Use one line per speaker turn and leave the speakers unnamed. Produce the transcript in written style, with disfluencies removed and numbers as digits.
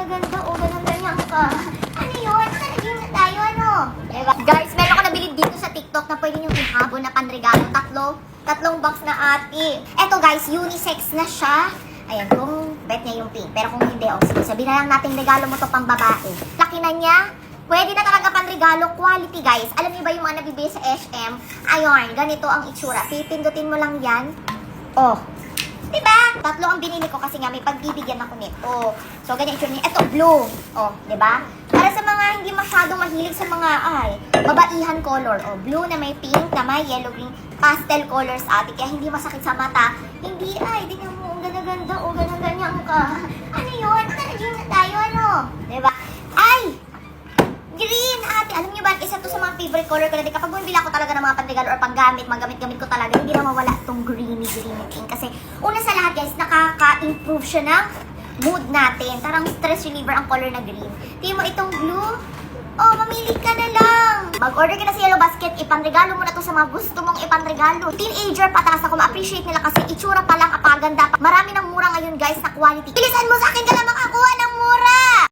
ganda-ganda. Oh, ganyan-ganyan ka. Ano yun? Nalagyan na tayo, ano? Diba? Guys, meron ko nabili dito sa TikTok na pwede nyo ihabon na panregalo. Tatlong box na ate. Eto guys, unisex na siya. Ayan, kung bet niya yung pink. Pero kung hindi, oh, sige, sabihin na lang natin regalo mo to pang babae. Laki na niya. Pwede na talaga pang regalo. Quality, guys. Alam niyo ba yung mga nabibili sa SM? Ayun, ganito ang itsura. Pipindutin mo lang yan. Oh. Diba? Tatlo ang binili ko kasi nga may pagbibigyan ako nito. So, ganyan itsura niya. Ito, blue. Oh, diba? Para sa mga hindi masyadong mahilig sa mga, babaihan color. Oh, blue na may pink, na may yellow, green, pastel colors ate. Kaya hindi masakit sa mata. Hindi, tingnan mo, ang ganda-ganda. Oh, ganyan-ganyan ka. Ano yun? Nalagyan na tayo, ano? Diba? Ay! Green, ate. Alam niyo ba, isa to sa mga favorite color ko na din. Kapag bumibili ako talaga ng mga panregalo or panggamit, magamit-gamit ko talaga, hindi na mawala tong greeny pink. Kasi, una sa lahat guys, nakaka-improve siya ng mood natin. Tarang stress reliever ang color na green. Tingnan mo itong blue. Oh, mamili ka na lang. Mag-order ka na sa Yellow Basket, ipanregalo mo na to sa mga gusto mong ipanregalo. Teenager pataas ako, ma-appreciate nila kasi itsura pa lang, apaganda. Marami ng mura ngayon guys na quality. Bilisan mo sa akin ka lang makakuha ng mura!